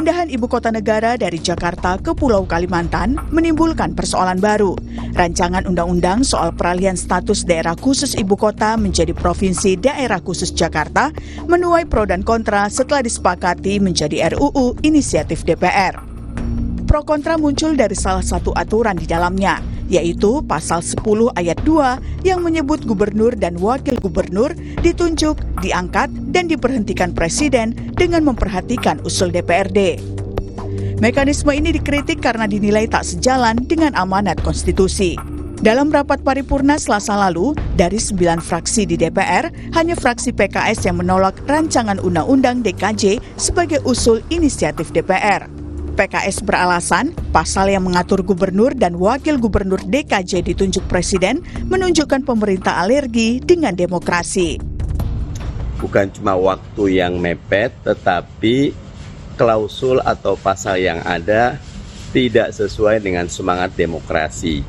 Perpindahan ibu kota negara dari Jakarta ke Pulau Kalimantan menimbulkan persoalan baru. Rancangan undang-undang soal peralihan status daerah khusus ibu kota menjadi provinsi daerah khusus Jakarta menuai pro dan kontra setelah disepakati menjadi RUU inisiatif DPR. Pro kontra muncul dari salah satu aturan di dalamnya, yaitu pasal 10 ayat 2 yang menyebut gubernur dan wakil gubernur ditunjuk, diangkat, dan diberhentikan presiden dengan memperhatikan usul DPRD. Mekanisme ini dikritik karena dinilai tak sejalan dengan amanat konstitusi. Dalam rapat paripurna Selasa lalu, dari 9 fraksi di DPR, hanya fraksi PKS yang menolak rancangan undang-undang DKJ sebagai usul inisiatif DPR. PKS beralasan pasal yang mengatur gubernur dan wakil gubernur DKJ ditunjuk presiden menunjukkan pemerintah alergi dengan demokrasi. Bukan cuma waktu yang mepet, tetapi klausul atau pasal yang ada tidak sesuai dengan semangat demokrasi.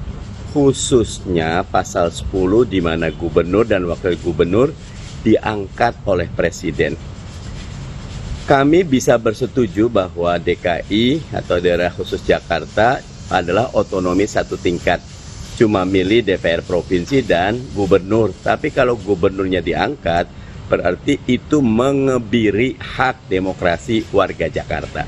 Khususnya pasal 10 di mana gubernur dan wakil gubernur diangkat oleh presiden. Kami bisa bersetuju bahwa DKI atau daerah khusus Jakarta adalah otonomi satu tingkat. Cuma milih DPR provinsi dan gubernur. Tapi kalau gubernurnya diangkat, berarti itu mengebiri hak demokrasi warga Jakarta.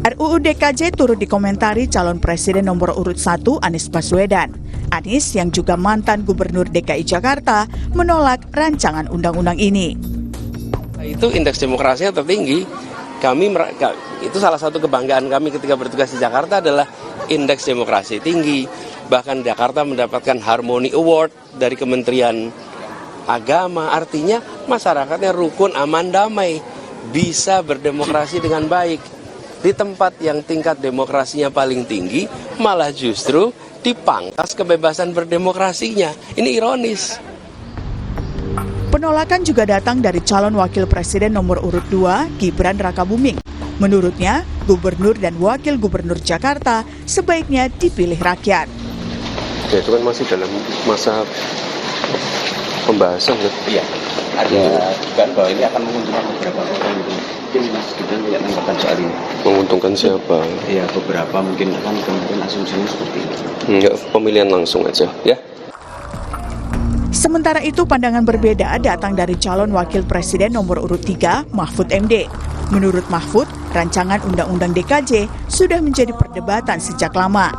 RUU DKJ turut dikomentari calon presiden nomor urut 1 Anies Baswedan. Anies yang juga mantan gubernur DKI Jakarta menolak rancangan undang-undang ini. Itu indeks demokrasinya tertinggi. Itu salah satu kebanggaan kami ketika bertugas di Jakarta adalah indeks demokrasi tinggi. Bahkan Jakarta mendapatkan Harmony Award dari Kementerian Agama. Artinya masyarakatnya rukun, aman, damai, bisa berdemokrasi dengan baik. Di tempat yang tingkat demokrasinya paling tinggi, malah justru dipangkas kebebasan berdemokrasinya. Ini ironis. Penolakan juga datang dari calon wakil presiden nomor urut 2, Gibran Rakabuming. Menurutnya, gubernur dan wakil gubernur Jakarta sebaiknya dipilih rakyat. Ya, itu kan masih dalam masa pembahasan. Iya, ada juga bahwa ini akan menguntungkan beberapa orang gitu. Mungkin Mas Gibran tidak menanggapan soal ini. Menguntungkan siapa? Iya, beberapa mungkin akan kemudian asumsinya seperti ini. Ya, pemilihan langsung aja, ya. Sementara itu pandangan berbeda datang dari calon wakil presiden nomor urut 3, Mahfud MD. Menurut Mahfud, rancangan undang-undang DKJ sudah menjadi perdebatan sejak lama.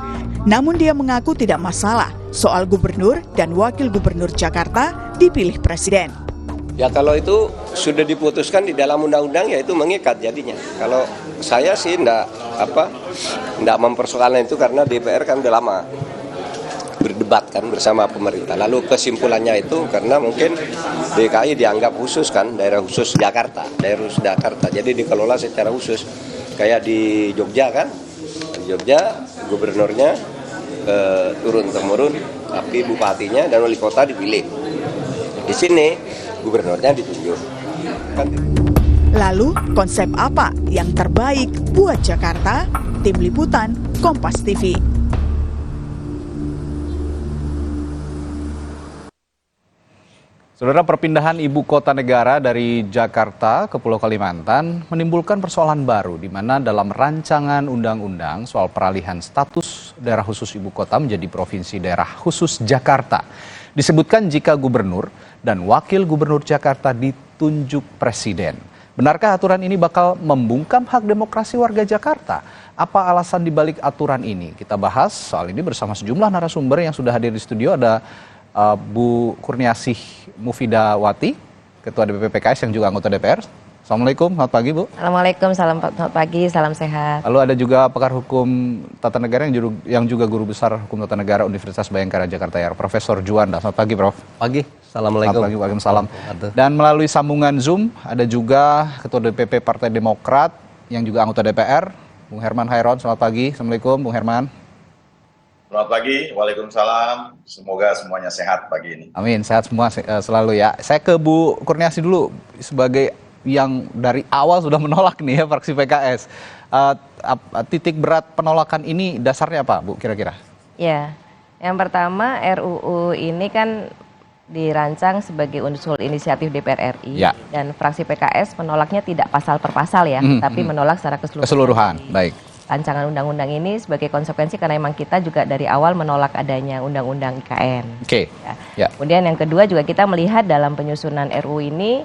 Namun dia mengaku tidak masalah soal gubernur dan wakil gubernur Jakarta dipilih presiden. Ya kalau itu sudah diputuskan di dalam undang-undang ya itu mengikat jadinya. Kalau saya sih enggak mempersoalkan itu karena DPR kan udah lama berdebat kan bersama pemerintah. Lalu kesimpulannya itu karena mungkin DKI dianggap khusus kan, daerah khusus Jakarta, jadi dikelola secara khusus. Kayak di Jogja kan, di Jogja gubernurnya turun-temurun, tapi bupatinya dan wali kota dipilih. Di sini gubernurnya ditunjuk. Lalu konsep apa yang terbaik buat Jakarta? Tim Liputan, Kompas TV. Saudara, perpindahan ibu kota negara dari Jakarta ke Pulau Kalimantan menimbulkan persoalan baru di mana dalam rancangan undang-undang soal peralihan status daerah khusus ibu kota menjadi provinsi daerah khusus Jakarta disebutkan jika gubernur dan wakil gubernur Jakarta ditunjuk presiden. Benarkah aturan ini bakal membungkam hak demokrasi warga Jakarta? Apa alasan dibalik aturan ini? Kita bahas soal ini bersama sejumlah narasumber yang sudah hadir di studio. Ada Bu Kurniasih Mufidawati, Ketua DPP PKS yang juga anggota DPR. Assalamualaikum, selamat pagi Bu. Assalamualaikum, selamat pagi, salam sehat. Lalu ada juga pakar hukum tata negara yang juga guru besar hukum tata negara Universitas Bhayangkara Jakarta ya, Profesor Juanda. Selamat pagi Prof. Pagi, Assalamualaikum. Selamat pagi, Waalaikumsalam. Dan melalui sambungan Zoom ada juga Ketua DPP Partai Demokrat yang juga anggota DPR, Bung Herman Hairon. Selamat pagi, Assalamualaikum Bung Herman. Selamat pagi, Waalaikumsalam. Semoga semuanya sehat pagi ini. Amin, sehat semua selalu ya. Saya ke Bu Kurniasih dulu, sebagai yang dari awal sudah menolak nih ya fraksi PKS. Titik berat penolakan ini dasarnya apa Bu kira-kira? Ya, yang pertama RUU ini kan dirancang sebagai usul inisiatif DPR RI Ya. dan fraksi PKS menolaknya tidak pasal per pasal ya, tapi menolak secara Keseluruhan, baik. Rancangan undang-undang ini sebagai konsekuensi karena memang kita juga dari awal menolak adanya undang-undang IKN. Oke. Ya. Ya. Kemudian yang kedua juga kita melihat dalam penyusunan RUU ini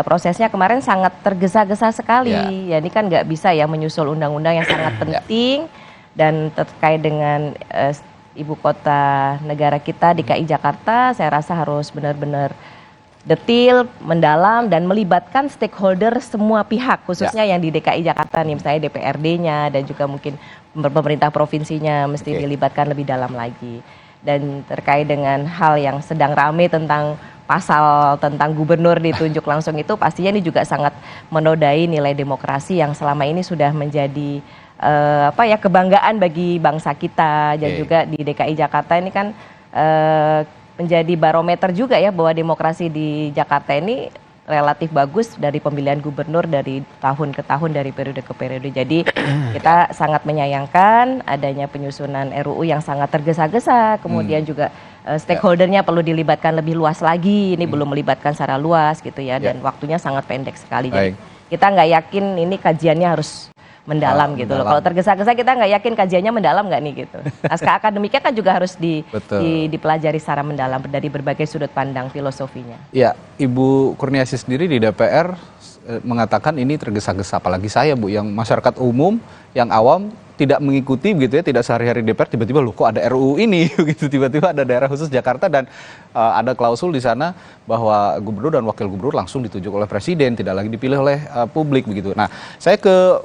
prosesnya kemarin sangat tergesa-gesa sekali. Ya ini kan nggak bisa ya menyusul undang-undang yang sangat penting dan terkait dengan ibu kota negara kita DKI Jakarta, saya rasa harus benar-benar detil, mendalam dan melibatkan stakeholder semua pihak, khususnya yang di DKI Jakarta nih, misalnya DPRD-nya dan juga mungkin pemerintah provinsinya mesti dilibatkan lebih dalam lagi. Dan terkait dengan hal yang sedang rame tentang pasal tentang gubernur ditunjuk langsung itu pastinya ini juga sangat menodai nilai demokrasi yang selama ini sudah menjadi kebanggaan bagi bangsa kita dan juga di DKI Jakarta ini kan menjadi barometer juga ya bahwa demokrasi di Jakarta ini relatif bagus dari pemilihan gubernur dari tahun ke tahun, dari periode ke periode. Jadi kita sangat menyayangkan adanya penyusunan RUU yang sangat tergesa-gesa, kemudian juga stakeholdernya perlu dilibatkan lebih luas lagi, ini belum melibatkan secara luas gitu ya, dan waktunya sangat pendek sekali. Jadi kita nggak yakin ini kajiannya harus mendalam gitu loh. Kalau tergesa-gesa kita nggak yakin kajiannya mendalam nggak nih gitu. Naskah akademiknya kan juga harus dipelajari secara mendalam dari berbagai sudut pandang filosofinya. Ya, Ibu Kurniasi sendiri di DPR mengatakan ini tergesa-gesa, apalagi saya Bu yang masyarakat umum, yang awam tidak mengikuti begitu ya, tidak sehari-hari DPR, tiba-tiba loh kok ada RUU ini begitu, tiba-tiba ada daerah khusus Jakarta dan ada klausul di sana bahwa gubernur dan wakil gubernur langsung ditunjuk oleh presiden, tidak lagi dipilih oleh publik begitu. Nah, saya ke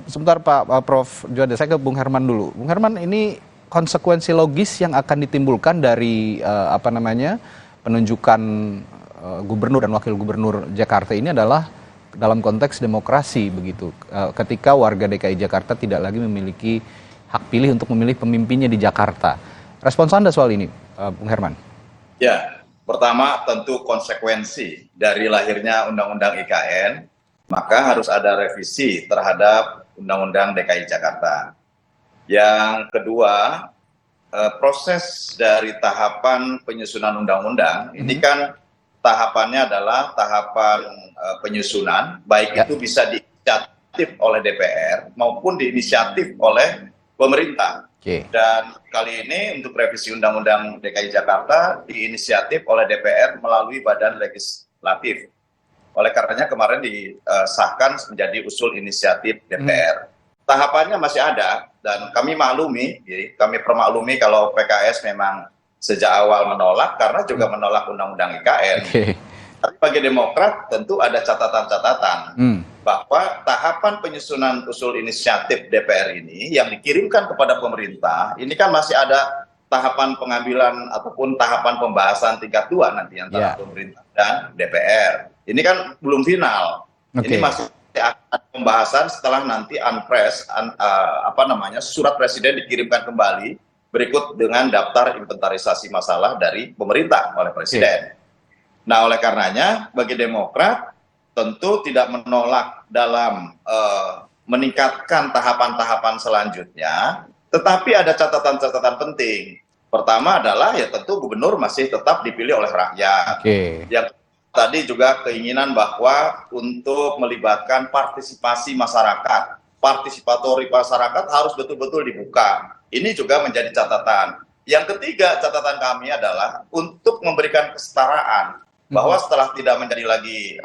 sebentar Pak Prof Juanda, saya ke Bung Herman dulu. Bung Herman, ini konsekuensi logis yang akan ditimbulkan dari penunjukan gubernur dan wakil gubernur Jakarta ini adalah dalam konteks demokrasi begitu, ketika warga DKI Jakarta tidak lagi memiliki hak pilih untuk memilih pemimpinnya di Jakarta. Respons Anda soal ini, Bung Herman? Ya, pertama tentu konsekuensi dari lahirnya Undang-Undang IKN, maka harus ada revisi terhadap Undang-Undang DKI Jakarta. Yang kedua, proses dari tahapan penyusunan undang-undang, ini kan tahapannya adalah tahapan penyusunan, baik itu bisa diinisiatif oleh DPR maupun diinisiatif oleh pemerintah. Dan kali ini untuk revisi Undang-Undang DKI Jakarta diinisiatif oleh DPR melalui Badan Legislatif. Oleh karenanya kemarin disahkan menjadi usul inisiatif DPR. Tahapannya masih ada dan kami permaklumi kalau PKS memang sejak awal menolak karena juga menolak Undang-Undang IKN. Tapi bagi Demokrat tentu ada catatan-catatan bahwa tahapan penyusunan usul inisiatif DPR ini yang dikirimkan kepada pemerintah, ini kan masih ada tahapan pengambilan ataupun tahapan pembahasan tingkat 2 nanti antara pemerintah dan DPR. Ini kan belum final. Ini masih ada pembahasan setelah nanti surat presiden dikirimkan kembali berikut dengan daftar inventarisasi masalah dari pemerintah oleh presiden. Nah, oleh karenanya bagi Demokrat tentu tidak menolak dalam meningkatkan tahapan-tahapan selanjutnya, tetapi ada catatan-catatan penting. Pertama adalah ya tentu gubernur masih tetap dipilih oleh rakyat. Yang tadi juga keinginan bahwa untuk melibatkan partisipasi masyarakat, partisipatori masyarakat harus betul-betul dibuka. Ini juga menjadi catatan. Yang ketiga catatan kami adalah untuk memberikan kesetaraan. Bahwa setelah tidak menjadi lagi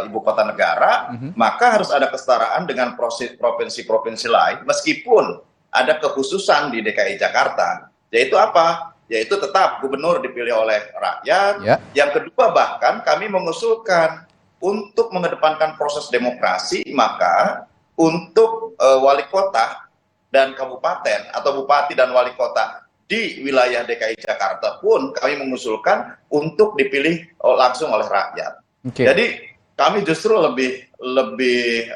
ibu kota negara, maka harus ada kesetaraan dengan provinsi-provinsi lain, meskipun ada kekhususan di DKI Jakarta. Yaitu apa? Yaitu tetap gubernur dipilih oleh rakyat. Yang kedua bahkan kami mengusulkan untuk mengedepankan proses demokrasi, maka untuk wali kota dan kabupaten atau bupati dan wali kota di wilayah DKI Jakarta pun kami mengusulkan untuk dipilih langsung oleh rakyat. Jadi kami justru lebih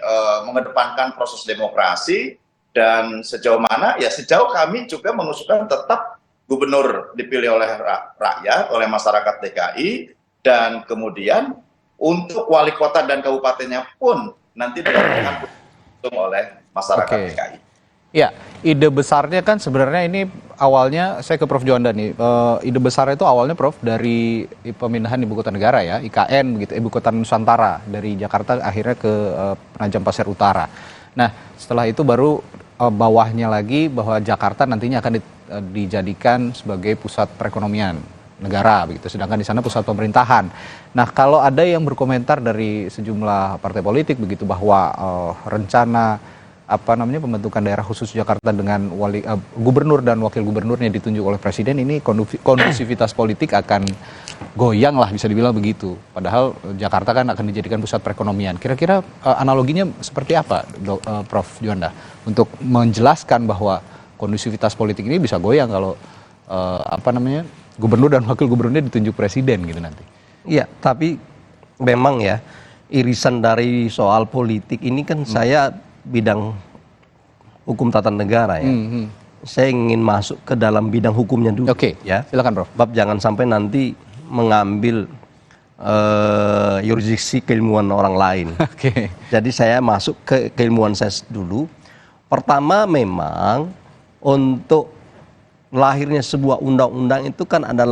mengedepankan proses demokrasi dan sejauh mana ya sejauh kami juga mengusulkan tetap gubernur dipilih oleh rakyat, oleh masyarakat DKI, dan kemudian untuk wali kota dan kabupatennya pun nanti dilakukan oleh masyarakat DKI. Ya, ide besarnya kan sebenarnya ini awalnya, saya ke Prof. Juanda nih, ide besar itu awalnya Prof dari pemindahan ibu kota negara ya, IKN begitu, ibu kota Nusantara dari Jakarta akhirnya ke Penajam Pasir Utara. Nah, setelah itu baru bawahnya lagi bahwa Jakarta nantinya akan dijadikan sebagai pusat perekonomian negara begitu, sedangkan di sana pusat pemerintahan. Nah, kalau ada yang berkomentar dari sejumlah partai politik begitu bahwa rencana pembentukan daerah khusus Jakarta dengan gubernur dan wakil gubernurnya ditunjuk oleh presiden ini kondusivitas politik akan goyang lah, bisa dibilang begitu. Padahal Jakarta kan akan dijadikan pusat perekonomian. Kira-kira analoginya seperti apa, Prof. Juanda, untuk menjelaskan bahwa kondusivitas politik ini bisa goyang kalau gubernur dan wakil gubernurnya ditunjuk presiden gitu nanti. Iya, tapi memang ya irisan dari soal politik ini kan saya bidang hukum tata negara ya. Saya ingin masuk ke dalam bidang hukumnya dulu. Oke, ya. Silakan Prof. Bab jangan sampai nanti mengambil yurisdiksi keilmuan orang lain. Oke. Jadi saya masuk ke keilmuan saya dulu. Pertama, memang untuk lahirnya sebuah undang-undang itu kan ada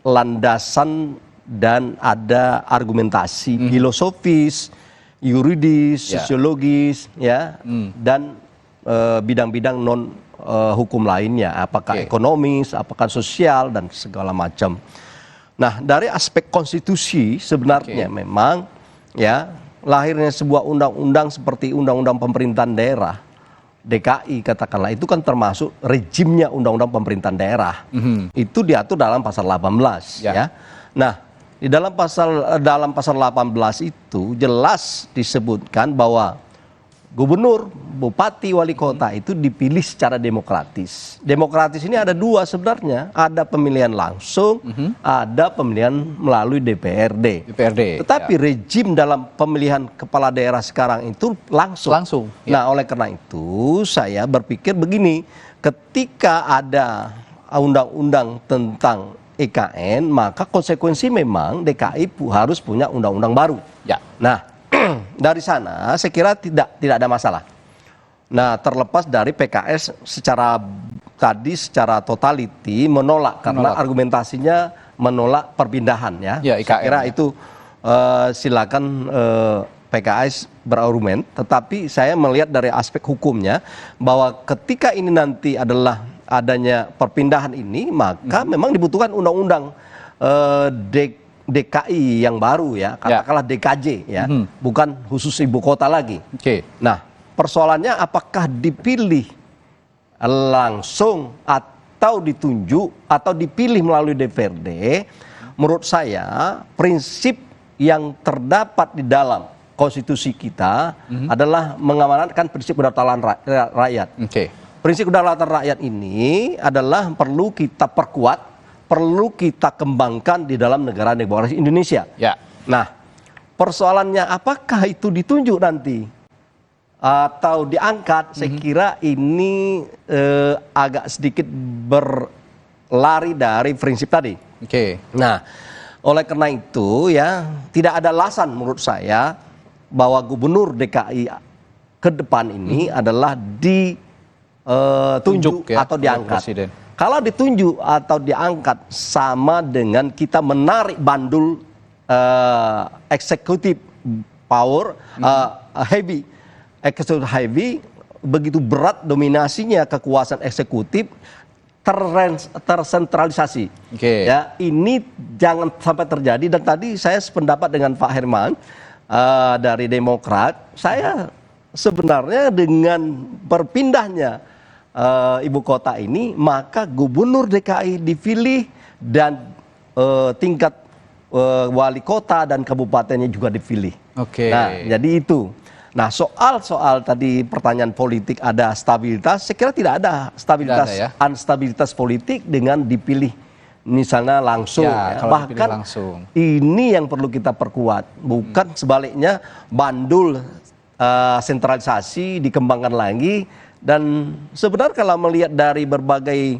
landasan dan ada argumentasi filosofis, yuridis, sosiologis, ya, dan bidang-bidang non hukum lainnya, apakah ekonomis, apakah sosial dan segala macam. Nah, dari aspek konstitusi sebenarnya memang ya lahirnya sebuah undang-undang seperti undang-undang pemerintahan daerah DKI katakanlah itu kan termasuk rejimnya undang-undang pemerintahan daerah. Itu diatur dalam pasal 18 ya. Nah, di dalam pasal 18 itu jelas disebutkan bahwa gubernur, bupati, wali kota itu dipilih secara demokratis. Demokratis ini ada dua sebenarnya, ada pemilihan langsung, ada pemilihan melalui DPRD. Tetapi rejim dalam pemilihan kepala daerah sekarang itu langsung. Nah, oleh karena itu saya berpikir begini, ketika ada undang-undang tentang IKN, maka konsekuensi memang DKI harus punya undang-undang baru. Ya. Nah, dari sana saya kira tidak ada masalah. Nah, terlepas dari PKS secara totality menolak karena argumentasinya menolak perpindahan ya. Ya, IKN, saya kira itu silakan PKS berargumen, tetapi saya melihat dari aspek hukumnya bahwa ketika ini nanti adalah adanya perpindahan ini, maka memang dibutuhkan undang-undang DKI yang baru ya, katakanlah DKJ ya, bukan khusus ibu kota lagi. Nah, persoalannya apakah dipilih langsung atau ditunjuk atau dipilih melalui DPRD? Menurut saya prinsip yang terdapat di dalam konstitusi kita adalah mengamanatkan prinsip kedaulatan rakyat. Prinsip kedaulatan rakyat ini adalah perlu kita perkuat, perlu kita kembangkan di dalam negara demokrasi Indonesia. Ya. Nah, persoalannya apakah itu ditunjuk nanti atau diangkat? Saya kira ini agak sedikit berlari dari prinsip tadi. Nah, oleh karena itu ya tidak ada alasan menurut saya bahwa gubernur DKI ke depan ini adalah ditunjuk atau diangkat. Kalau ditunjuk atau diangkat sama dengan kita menarik bandul eksekutif power heavy, begitu berat dominasinya kekuasaan eksekutif tersentralisasi. Ya, ini jangan sampai terjadi. Dan tadi saya sependapat dengan Pak Herman dari Demokrat. Saya sebenarnya dengan berpindahnya ibu kota ini, maka gubernur DKI dipilih dan tingkat wali kota dan kabupatennya juga dipilih. Nah, jadi itu. Nah, soal tadi pertanyaan politik ada stabilitas, saya kira tidak ada stabilitas, unstabilitas politik dengan dipilih misalnya langsung. Bahkan ini yang perlu kita perkuat, bukan sebaliknya bandul sentralisasi dikembangkan lagi. Dan sebenarnya kalau melihat dari berbagai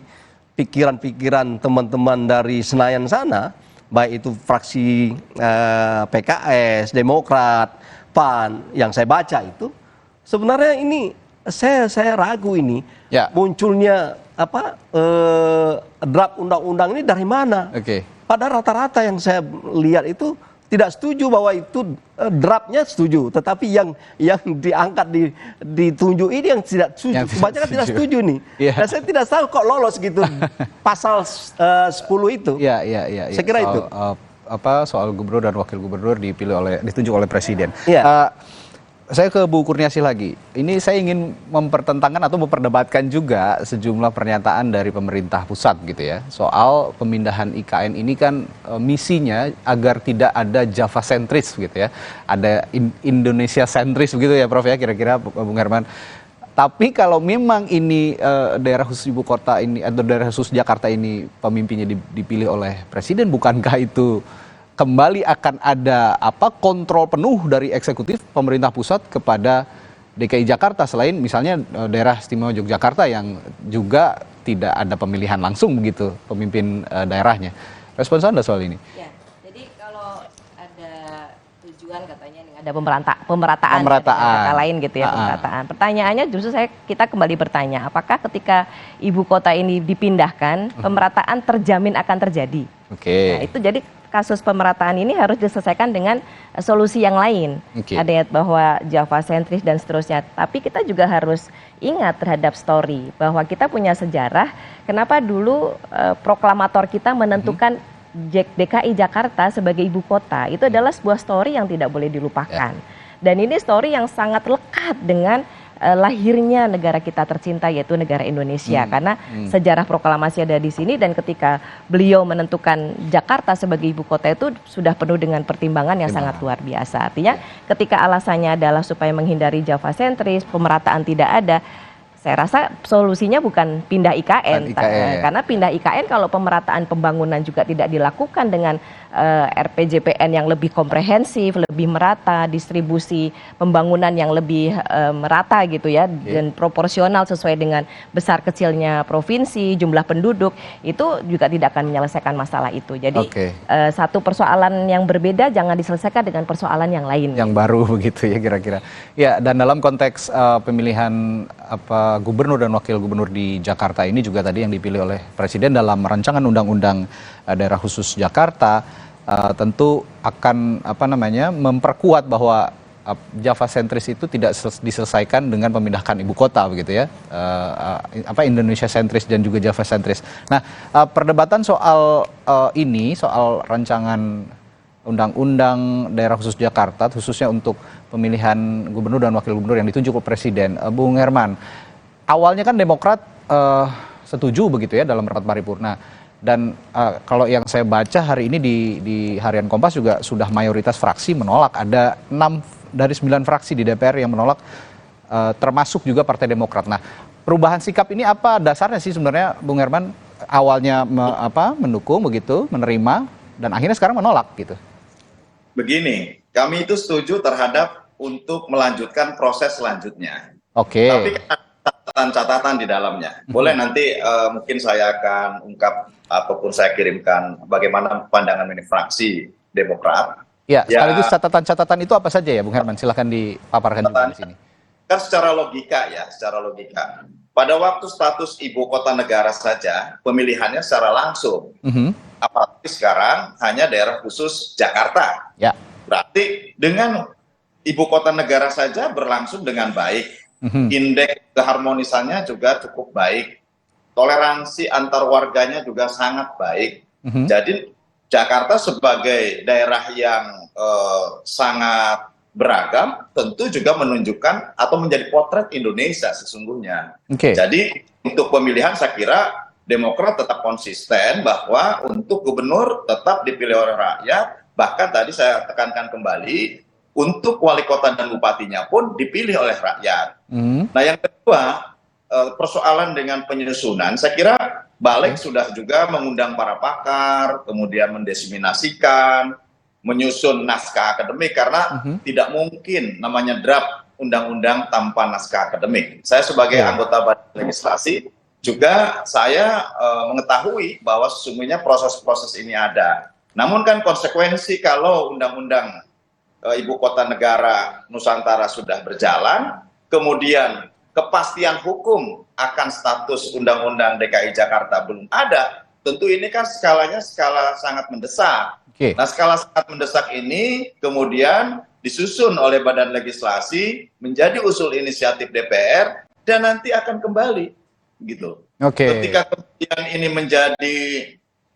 pikiran-pikiran teman-teman dari Senayan sana, baik itu fraksi PKS, Demokrat, PAN, yang saya baca itu, sebenarnya ini saya ragu ini Ya. munculnya draft undang-undang ini dari mana? Oke. Pada rata-rata yang saya lihat itu tidak setuju bahwa itu draftnya setuju, tetapi yang diangkat ditunjuk ini yang tidak setuju. Yang tidak Kebanyakan tidak setuju. setuju nih. Iya. Dan saya tidak tahu kok lolos gitu pasal 10 itu. Iya. Saya kira Soal, itu. Soal gubernur dan wakil gubernur ditunjuk oleh presiden. Iya. Saya ke Bu Kurniasih lagi. Ini saya ingin mempertentangkan atau memperdebatkan juga sejumlah pernyataan dari pemerintah pusat gitu ya. Soal pemindahan IKN ini kan misinya agar tidak ada Java sentris gitu ya. Ada Indonesia sentris begitu ya Prof ya, kira-kira Bung Herman. Tapi kalau memang ini daerah khusus ibu kota ini atau daerah khusus Jakarta ini pemimpinnya dipilih oleh presiden, bukankah itu kembali akan ada kontrol penuh dari eksekutif pemerintah pusat kepada DKI Jakarta, selain misalnya daerah istimewa Yogyakarta yang juga tidak ada pemilihan langsung begitu pemimpin daerahnya. Respons Anda soal ini? Ya, jadi kalau ada tujuan katanya ada pemerataan. Kata lain gitu ya, pemerataan. Pertanyaannya justru kita kembali bertanya, apakah ketika ibu kota ini dipindahkan pemerataan terjamin akan terjadi? Oke. Nah, itu jadi kasus pemerataan ini harus diselesaikan dengan solusi yang lain. Ada bahwa Java sentris dan seterusnya. Tapi kita juga harus ingat terhadap story bahwa kita punya sejarah. Kenapa dulu proklamator kita menentukan DKI Jakarta sebagai ibu kota, itu adalah sebuah story yang tidak boleh dilupakan. Dan ini story yang sangat lekat dengan lahirnya negara kita tercinta, yaitu negara Indonesia. Karena sejarah proklamasi ada di sini, dan ketika beliau menentukan Jakarta sebagai ibu kota itu sudah penuh dengan pertimbangan yang sangat luar biasa. Artinya ketika alasannya adalah supaya menghindari Java sentris, pemerataan tidak ada, saya rasa solusinya bukan pindah IKN, karena pindah IKN kalau pemerataan pembangunan juga tidak dilakukan dengan RPJPN yang lebih komprehensif, lebih merata, distribusi pembangunan yang lebih merata gitu ya, dan proporsional sesuai dengan besar kecilnya provinsi, jumlah penduduk, itu juga tidak akan menyelesaikan masalah itu. Jadi satu persoalan yang berbeda jangan diselesaikan dengan persoalan yang lain. Yang baru begitu ya kira-kira. Ya, dan dalam konteks pemilihan gubernur dan wakil gubernur di Jakarta ini juga tadi yang dipilih oleh Presiden dalam rancangan undang-undang daerah khusus Jakarta tentu akan memperkuat bahwa Java sentris itu tidak diselesaikan dengan memindahkan ibu kota begitu ya, Indonesia sentris dan juga Java sentris. Nah, perdebatan soal ini, soal rancangan undang-undang daerah khusus Jakarta khususnya untuk pemilihan gubernur dan wakil gubernur yang ditunjuk oleh Presiden, Bung Herman, awalnya kan Demokrat setuju begitu ya dalam rapat paripurna. Dan kalau yang saya baca hari ini di Harian Kompas juga sudah mayoritas fraksi menolak. Ada 6 dari 9 fraksi di DPR yang menolak, termasuk juga Partai Demokrat. Nah, perubahan sikap ini apa dasarnya sih sebenarnya, Bung Herman? Awalnya mendukung begitu, menerima, dan akhirnya sekarang menolak gitu. Begini, kami itu setuju terhadap untuk melanjutkan proses selanjutnya. Tapi catatan-catatan di dalamnya. Boleh nanti mungkin saya akan ungkap ataupun saya kirimkan bagaimana pandangan ini fraksi Demokrat. Ya, sekaligus catatan-catatan itu apa saja ya, Bung Herman? Silahkan dipaparkan juga di sini. Kan secara logika. Pada waktu status ibu kota negara saja, pemilihannya secara langsung. Apalagi sekarang hanya daerah khusus Jakarta. Ya. Berarti dengan ibu kota negara saja berlangsung dengan baik. Indeks keharmonisannya juga cukup baik. Toleransi antar warganya juga sangat baik. Jadi Jakarta sebagai daerah yang sangat beragam tentu juga menunjukkan atau menjadi potret Indonesia sesungguhnya. Jadi untuk pemilihan saya kira Demokrat tetap konsisten bahwa untuk gubernur tetap dipilih oleh rakyat. Bahkan tadi saya tekankan kembali, untuk wali kota dan bupatinya pun dipilih oleh rakyat. Nah, yang kedua, persoalan dengan penyusunan, saya kira Balik sudah juga mengundang para pakar, kemudian mendesiminasikan, menyusun naskah akademik, karena tidak mungkin namanya draft undang-undang tanpa naskah akademik. Saya sebagai anggota Badan Legislasi, juga saya mengetahui bahwa sesungguhnya proses-proses ini ada. Namun kan konsekuensi kalau undang-undang ibu kota negara Nusantara sudah berjalan, kemudian kepastian hukum akan status Undang-Undang DKI Jakarta belum ada, tentu ini kan skala sangat mendesak. Nah, skala sangat mendesak ini kemudian disusun oleh Badan Legislasi menjadi usul inisiatif DPR dan nanti akan kembali gitu. Ketika kemudian ini menjadi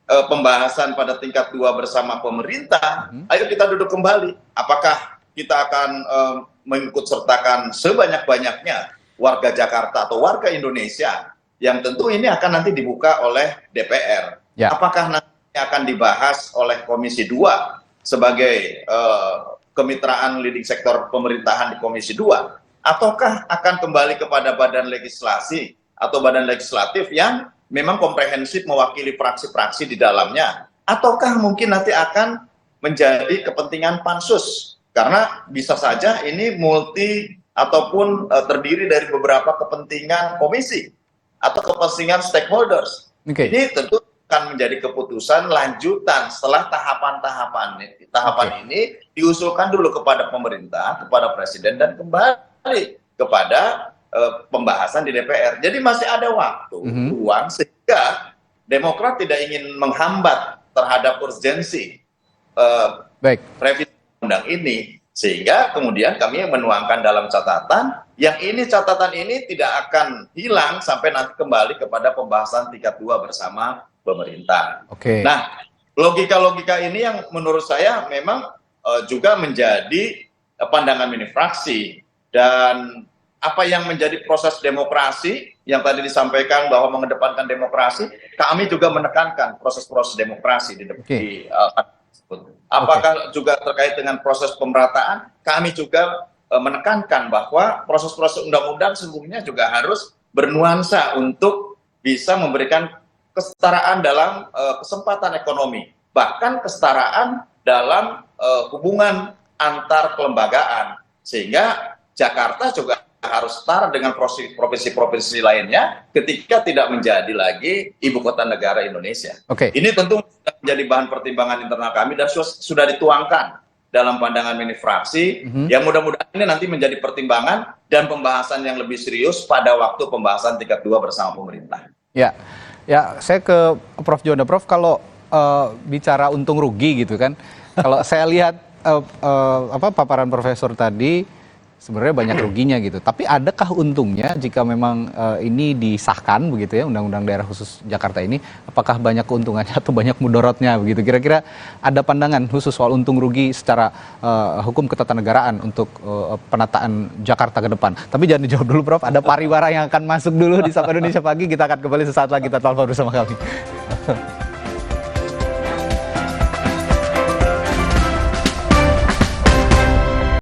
pembahasan pada tingkat 2 bersama pemerintah, ayo kita duduk kembali. Apakah kita akan mengikut sertakan sebanyak-banyaknya warga Jakarta atau warga Indonesia, yang tentu ini akan nanti dibuka oleh DPR. Apakah nanti akan dibahas oleh Komisi 2 sebagai kemitraan leading sektor pemerintahan di Komisi 2, ataukah akan kembali kepada Badan Legislasi atau Badan Legislatif yang memang komprehensif mewakili fraksi-fraksi di dalamnya, ataukah mungkin nanti akan menjadi kepentingan pansus, karena bisa saja ini multi ataupun terdiri dari beberapa kepentingan komisi atau kepentingan stakeholders. Ini tentu akan menjadi keputusan lanjutan setelah tahapan ini diusulkan dulu kepada pemerintah, kepada presiden, dan kembali kepada pembahasan di DPR. Jadi masih ada waktu, ruang, sehingga Demokrat tidak ingin menghambat terhadap urgensi revisi undang ini, sehingga kemudian kami menuangkan dalam catatan catatan ini tidak akan hilang sampai nanti kembali kepada pembahasan tingkat 2 bersama pemerintah. Nah, logika-logika ini yang menurut saya memang juga menjadi pandangan mini fraksi, dan apa yang menjadi proses demokrasi yang tadi disampaikan bahwa mengedepankan demokrasi, kami juga menekankan proses-proses demokrasi di apakah juga terkait dengan proses pemerataan, kami juga menekankan bahwa proses-proses undang-undang sesungguhnya juga harus bernuansa untuk bisa memberikan kesetaraan dalam kesempatan ekonomi, bahkan kesetaraan dalam hubungan antar kelembagaan, sehingga Jakarta juga harus setara dengan provinsi-provinsi lainnya ketika tidak menjadi lagi ibu kota negara Indonesia. Ini tentu menjadi bahan pertimbangan internal kami dan sudah dituangkan dalam pandangan mini fraksi, yang mudah-mudahan ini nanti menjadi pertimbangan dan pembahasan yang lebih serius pada waktu pembahasan tingkat 2 bersama pemerintah. Ya, saya ke Prof. Juanda. Prof, kalau bicara untung rugi gitu kan, kalau saya lihat paparan Profesor tadi, sebenarnya banyak ruginya gitu. Tapi adakah untungnya jika memang ini disahkan begitu ya, Undang-Undang Daerah Khusus Jakarta ini? Apakah banyak keuntungannya atau banyak mudorotnya begitu? Kira-kira ada pandangan khusus soal untung rugi secara hukum ketatanegaraan untuk penataan Jakarta ke depan? Tapi jangan dijawab dulu, Prof. Ada pariwara yang akan masuk dulu di Sapa Indonesia Pagi. Kita akan kembali sesaat lagi, tetap bersama kami.